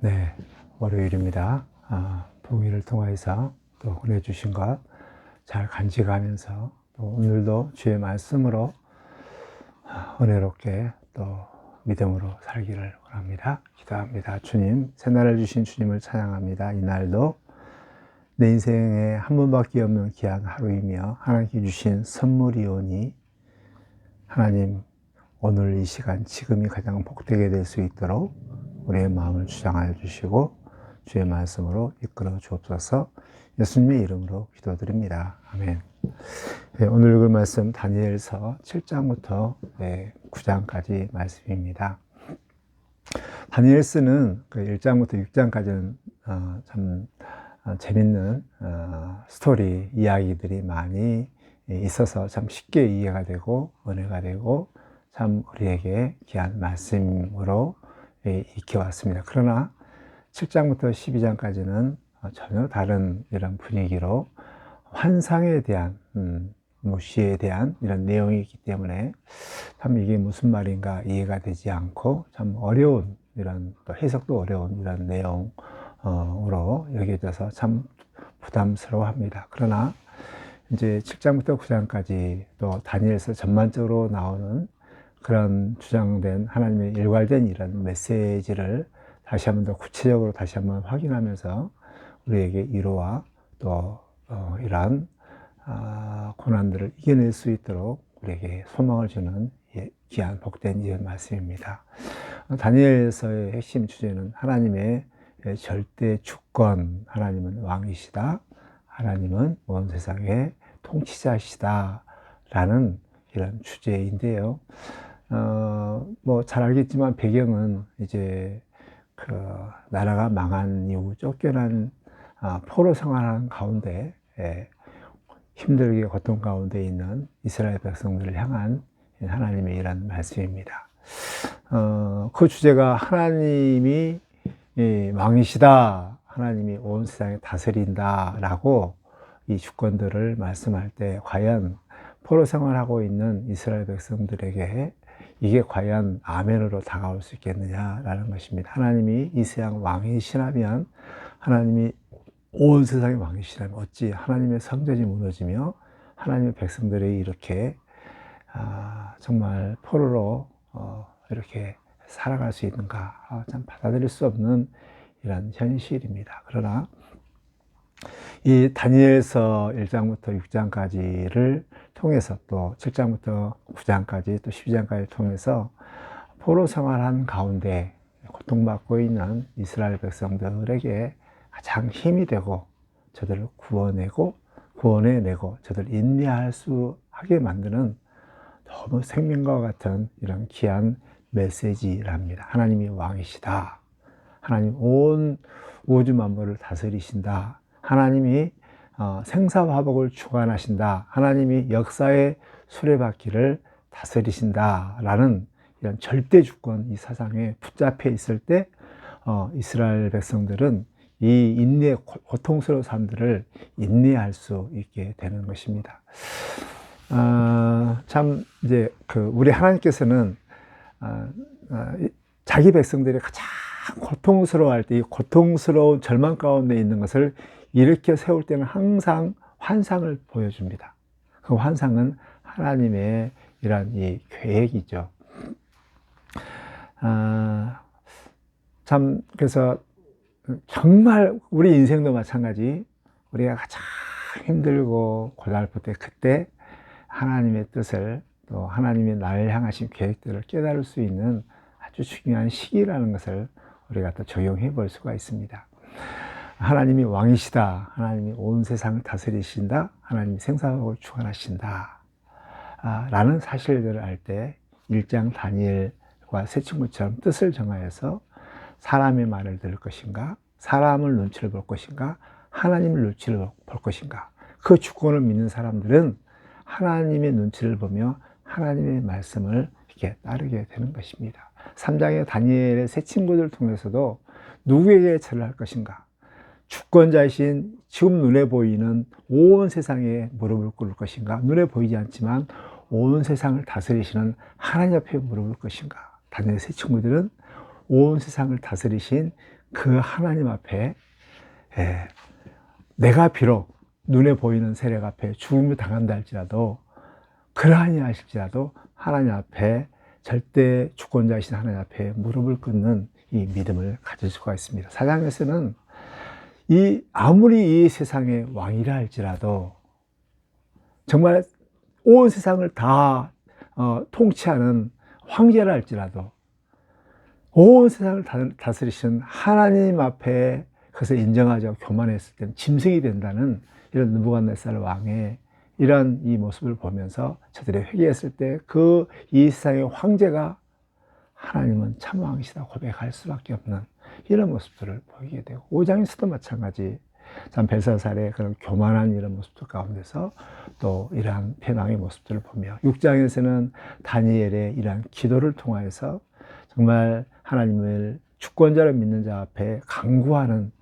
네, 월요일입니다. 봉일을 통해서 또 은혜 주신 것 잘 간직하면서 또 오늘도 주의 말씀으로 은혜롭게 또 믿음으로 살기를 원합니다. 기도합니다. 주님, 새날을 주신 주님을 찬양합니다. 이날도 내 인생에 한 번밖에 없는 귀한 하루이며 하나님께 주신 선물이오니 하나님, 오늘 이 시간 지금이 가장 복되게 될 수 있도록 우리의 마음을 주장하여 주시고 주의 말씀으로 이끌어 주옵소서. 예수님의 이름으로 기도드립니다. 아멘. 네, 오늘 읽을 말씀 다니엘서 7장부터 9장까지 말씀입니다. 다니엘서는 1장부터 6장까지는 참 재밌는 스토리 이야기들이 많이 있어서 참 쉽게 이해가 되고 은혜가 되고 참 우리에게 귀한 말씀으로 익혀왔습니다. 그러나 7장부터 12장까지는 전혀 다른 이런 분위기로 환상에 대한 시에 대한 이런 내용이 있기 때문에 참 이게 무슨 말인가 이해가 되지 않고 참 어려운 이런 또 해석도 어려운 이런 내용으로 여겨져서 참 부담스러워합니다. 그러나 이제 7장부터 9장까지 또 다니엘서 전반적으로 나오는 그런 주장된 하나님의 일괄된 이런 메시지를 다시 한번 더 구체적으로 다시 한번 확인하면서 우리에게 위로와 또 이러한 고난들을 이겨낼 수 있도록 우리에게 소망을 주는 귀한 복된 이런 말씀입니다. 다니엘서의 핵심 주제는 하나님의 절대 주권, 하나님은 왕이시다, 하나님은 온 세상의 통치자시다 라는 이런 주제인데요. 잘 알겠지만 배경은 이제 나라가 망한 이후 쫓겨난 포로 생활하는 가운데 힘들게 고통 가운데 있는 이스라엘 백성들을 향한 하나님의 이런 말씀입니다. 그 주제가 하나님이 왕이시다, 하나님이 온 세상에 다스린다 라고 이 주권들을 말씀할 때 과연 포로 생활하고 있는 이스라엘 백성들에게 이게 과연 아멘으로 다가올 수 있겠느냐라는 것입니다. 하나님이 이 세상 왕이시라면, 하나님이 온 세상의 왕이시라면 어찌 하나님의 성전이 무너지며 하나님의 백성들이 이렇게 정말 포로로 이렇게 살아갈 수 있는가, 참 받아들일 수 없는 이런 현실입니다. 그러나 이 다니엘서 1장부터 6장까지를 통해서 또 7장부터 9장까지 또 12장까지를 통해서 포로 생활한 가운데 고통받고 있는 이스라엘 백성들에게 가장 힘이 되고 저들을 구원해내고 저들을 인내할 수 하게 만드는 너무 생명과 같은 이런 귀한 메시지랍니다. 하나님이 왕이시다, 하나님 온 우주 만물을 다스리신다, 하나님이 생사화복을 주관하신다, 하나님이 역사의 수레바퀴를 다스리신다 라는 이런 절대주권 이 사상에 붙잡혀 있을 때 이스라엘 백성들은 이 고통스러운 삶들을 인내할 수 있게 되는 것입니다. 참 이제 우리 하나님께서는 자기 백성들이 가장 고통스러워할 때 이 고통스러운 절망 가운데 있는 것을 일으켜 세울 때는 항상 환상을 보여줍니다. 그 환상은 하나님의 이런 이 계획이죠. 참 그래서 정말 우리 인생도 마찬가지, 우리가 가장 힘들고 고달플 때 그때 하나님의 뜻을 또 하나님의 나를 향하신 계획들을 깨달을 수 있는 아주 중요한 시기라는 것을 우리가 또 적용해 볼 수가 있습니다. 하나님이 왕이시다, 하나님이 온 세상을 다스리신다, 하나님이 생사화복을 주관하신다 라는 사실들을 알 때 1장 다니엘과 세 친구처럼 뜻을 정하여서 사람의 말을 들을 것인가, 사람을 눈치를 볼 것인가, 하나님을 눈치를 볼 것인가, 그 주권을 믿는 사람들은 하나님의 눈치를 보며 하나님의 말씀을 이렇게 따르게 되는 것입니다. 3장의 다니엘의 세 친구들을 통해서도 누구에게 절을 할 것인가, 주권자이신 지금 눈에 보이는 온 세상에 무릎을 꿇을 것인가, 눈에 보이지 않지만 온 세상을 다스리시는 하나님 앞에 무릎을 꿇을 것인가. 다니엘 세 친구들은 온 세상을 다스리신 그 하나님 앞에 내가 비록 눈에 보이는 세력 앞에 죽음을 당한다 할지라도 그러하니 하실지라도 하나님 앞에 절대 주권자이신 하나님 앞에 무릎을 꿇는 이 믿음을 가질 수가 있습니다. 사장에서는 아무리 이 세상의 왕이라 할지라도 정말 온 세상을 다 통치하는 황제라 할지라도 온 세상을 다스리시는 하나님 앞에 그것을 인정하자고 교만했을 때는 짐승이 된다는 이런 느부갓네살 왕의 이런 이 모습을 보면서 저들이 회개했을 때 이 세상의 황제가 하나님은 참 왕이시다 고백할 수밖에 없는 이런 모습들을 보이게 되고 5장에서도 마찬가지 참 벨사살의 그런 교만한 이런 모습들 가운데서 또 이러한 패망의 모습들을 보며 6장에서는 다니엘의 이러한 기도를 통하여서 정말 하나님을 주권자로 믿는 자 앞에 강구하는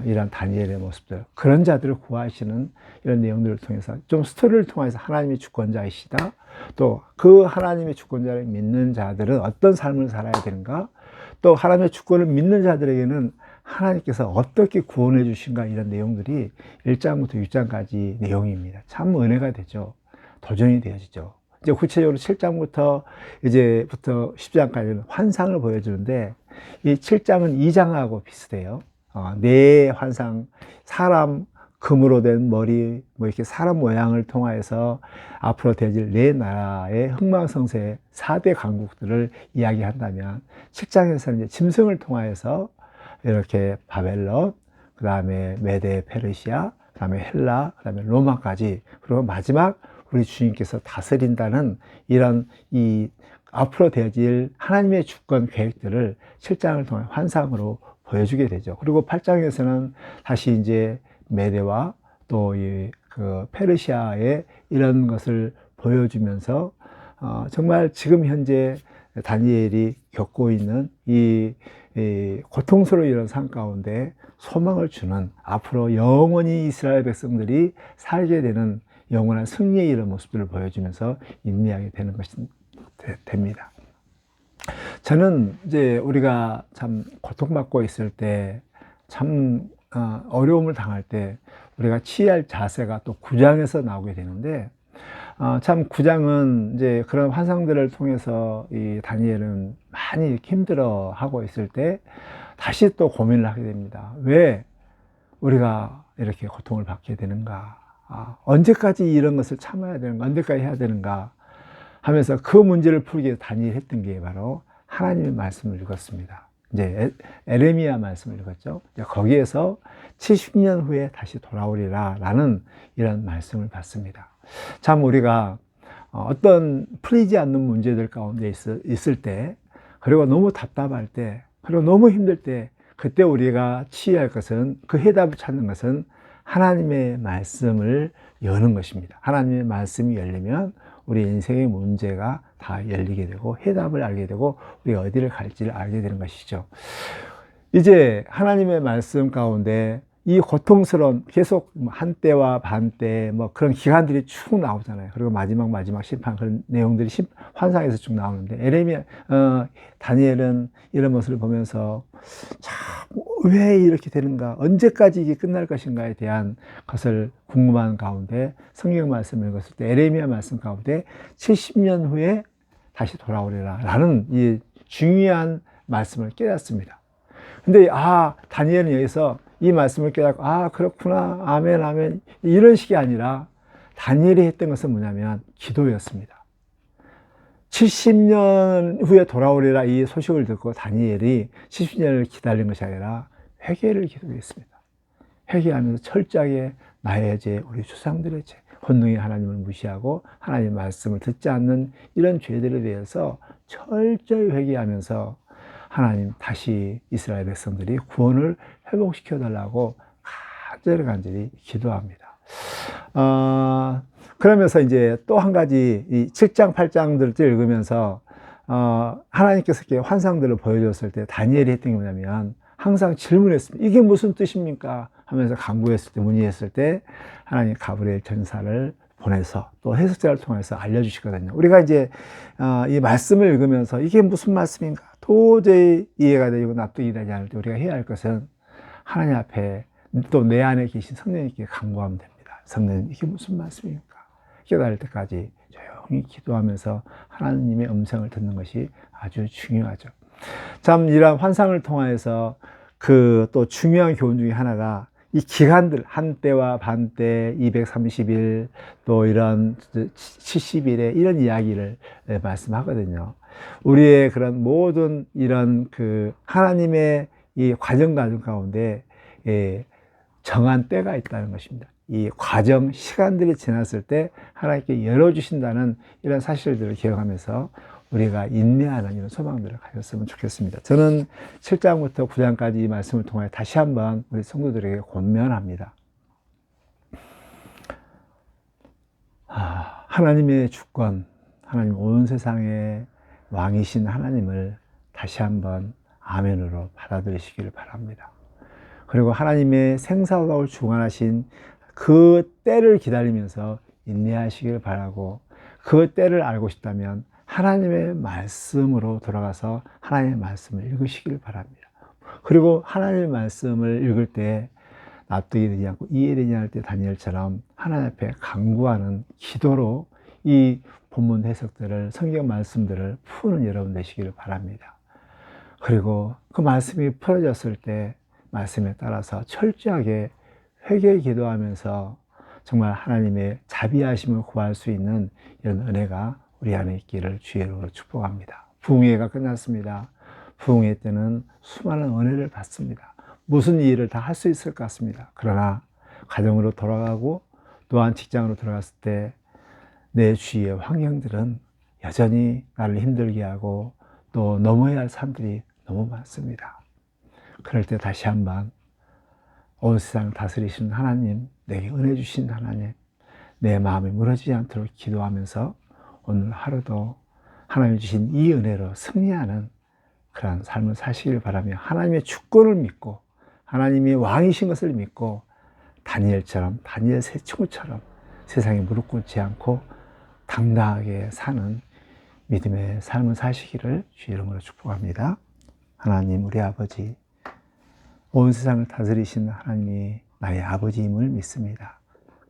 이런 다니엘의 모습들, 그런 자들을 구하시는 이런 내용들을 통해서 좀 스토리를 통해서 하나님이 주권자이시다, 또 그 하나님의 주권자를 믿는 자들은 어떤 삶을 살아야 되는가, 또 하나님의 주권을 믿는 자들에게는 하나님께서 어떻게 구원해 주신가, 이런 내용들이 1장부터 6장까지 내용입니다. 참 은혜가 되죠. 도전이 되어지죠. 이제 구체적으로 7장부터 이제부터 10장까지는 환상을 보여주는데, 이 7장은 2장하고 비슷해요. 네 환상, 사람 금으로 된 머리, 뭐 이렇게 사람 모양을 통하여서 앞으로 되어질 네 나라의 흥망성쇠 4대 강국들을 이야기한다면, 7장에서는 이제 짐승을 통하여서 이렇게 바벨론, 그 다음에 메데 페르시아, 그 다음에 헬라, 그 다음에 로마까지, 그리고 마지막 우리 주님께서 다스린다는 이런 이 앞으로 되어질 하나님의 주권 계획들을 7장을 통해 환상으로 보여주게 되죠. 그리고 8장에서는 다시 이제 메데와 또 그 페르시아의 이런 것을 보여주면서 정말 지금 현재 다니엘이 겪고 있는 이 고통스러운 이런 상황 가운데 소망을 주는, 앞으로 영원히 이스라엘 백성들이 살게 되는 영원한 승리의 이런 모습들을 보여주면서 인내하게 되는 것이 됩니다. 저는 이제 우리가 참 고통받고 있을 때, 참 어려움을 당할 때 우리가 취할 자세가 또 9장에서 나오게 되는데, 참 9장은 이제 그런 환상들을 통해서 이 다니엘은 많이 힘들어 하고 있을 때 다시 또 고민을 하게 됩니다. 왜 우리가 이렇게 고통을 받게 되는가? 언제까지 이런 것을 참아야 되는가? 언제까지 해야 되는가? 하면서 그 문제를 풀기 위해서 다니엘이 했던 게 바로 하나님의 말씀을 읽었습니다. 이제 에레미야 말씀을 읽었죠. 거기에서 70년 후에 다시 돌아오리라 라는 이런 말씀을 받습니다. 참 우리가 어떤 풀리지 않는 문제들 가운데 있을 때, 그리고 너무 답답할 때, 그리고 너무 힘들 때, 그때 우리가 취할 것은, 그 해답을 찾는 것은 하나님의 말씀을 여는 것입니다. 하나님의 말씀이 열리면 우리 인생의 문제가 다 열리게 되고 해답을 알게 되고 우리가 어디를 갈지를 알게 되는 것이죠. 이제 하나님의 말씀 가운데 이 고통스러운, 계속 한때와 반때 뭐 그런 기간들이 쭉 나오잖아요. 그리고 마지막 심판, 그런 내용들이 환상에서 쭉 나오는데, 에레미야, 다니엘은 이런 모습을 보면서 참 왜 이렇게 되는가, 언제까지 이게 끝날 것인가에 대한 것을 궁금한 가운데 성경 말씀을 읽었을 때 에레미야 말씀 가운데 70년 후에 다시 돌아오리라 라는 이 중요한 말씀을 깨닫습니다. 근데 다니엘은 여기서 이 말씀을 깨닫고 그렇구나, 아멘 아멘, 이런 식이 아니라 다니엘이 했던 것은 뭐냐면 기도였습니다. 70년 후에 돌아오리라 이 소식을 듣고 다니엘이 70년을 기다린 것이 아니라 회개를 기도했습니다. 회개하면서 철저하게 나의 죄, 우리 조상들의 죄, 혼능히 하나님을 무시하고 하나님의 말씀을 듣지 않는 이런 죄들에 대해서 철저히 회개하면서 하나님, 다시 이스라엘 백성들이 구원을 회복시켜 달라고 간절히 기도합니다. 그러면서 이제 또 한 가지 이 7장, 8장들을 읽으면서 하나님께서 이렇게 환상들을 보여줬을 때 다니엘이 했던 게 뭐냐면 항상 질문했습니다. 이게 무슨 뜻입니까? 하면서 간구했을 때, 문의했을 때 하나님 가브리엘 천사를 보내서 또 해석자를 통해서 알려주시거든요. 우리가 이제 이 말씀을 읽으면서 이게 무슨 말씀인가 도저히 이해가 되고 납득이 되지 않을 때 우리가 해야 할 것은 하나님 앞에 또 내 안에 계신 성령님께 간구하면 됩니다. 성령님 이게 무슨 말씀입니까? 깨달을 때까지 조용히 기도하면서 하나님의 음성을 듣는 것이 아주 중요하죠. 참 이러한 환상을 통해서 그 또 중요한 교훈 중에 하나가 이 기간들, 한때와 반때, 230일, 또 이런 70일의 이런 이야기를 말씀하거든요. 우리의 그런 모든 이런 그 하나님의 이 과정 가운데 정한 때가 있다는 것입니다. 이 과정, 시간들이 지났을 때 하나님께 열어주신다는 이런 사실들을 기억하면서 우리가 인내하는 이런 소망들을 가졌으면 좋겠습니다. 저는 7장부터 9장까지 이 말씀을 통해 다시 한번 우리 성도들에게 권면합니다. 하나님의 주권, 하나님 온 세상의 왕이신 하나님을 다시 한번 아멘으로 받아들이시기를 바랍니다. 그리고 하나님의 생사가 주관하신 그 때를 기다리면서 인내하시길 바라고, 그 때를 알고 싶다면 하나님의 말씀으로 돌아가서 하나님의 말씀을 읽으시길 바랍니다. 그리고 하나님의 말씀을 읽을 때 납득이 되지 않고 이해되지 않을 때 다니엘처럼 하나님 앞에 간구하는 기도로 이 본문 해석들을, 성경 말씀들을 푸는 여러분 되시기를 바랍니다. 그리고 그 말씀이 풀어졌을 때 말씀에 따라서 철저하게 회개의 기도하면서 정말 하나님의 자비하심을 구할 수 있는 이런 은혜가 우리 안에 있기를 주의로 축복합니다. 부흥회가 끝났습니다. 부흥회 때는 수많은 은혜를 받습니다. 무슨 일을 다 할 수 있을 것 같습니다. 그러나 가정으로 돌아가고 또한 직장으로 돌아갔을 때 내 주위의 환경들은 여전히 나를 힘들게 하고 또 넘어야 할 산들이 너무 많습니다. 그럴 때 다시 한번 온 세상을 다스리시는 하나님, 내게 은혜 주신 하나님, 내 마음이 무너지지 않도록 기도하면서 오늘 하루도 하나님이 주신 이 은혜로 승리하는 그런 삶을 사시길 바라며 하나님의 주권을 믿고 하나님이 왕이신 것을 믿고 다니엘처럼, 다니엘 세 친구처럼 세상에 무릎 꿇지 않고 당당하게 사는 믿음의 삶을 사시기를 주 이름으로 축복합니다. 하나님, 우리 아버지, 온 세상을 다스리시는 하나님이 나의 아버지임을 믿습니다.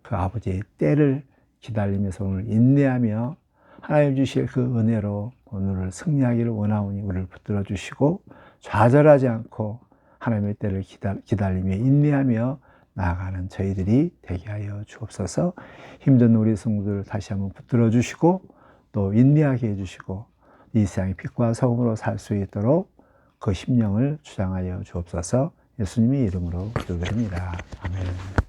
그 아버지의 때를 기다리면서 오늘 인내하며 하나님 주실 그 은혜로 오늘을 승리하기를 원하오니 우리를 붙들어 주시고 좌절하지 않고 하나님의 때를 기다리며 인내하며 나아가는 저희들이 되게 하여 주옵소서. 힘든 우리 성도들 다시 한번 붙들어 주시고 또 인내하게 해주시고 이 세상의 빛과 소금으로 살 수 있도록 그 심령을 주장하여 주옵소서. 예수님의 이름으로 기도드립니다. 아멘.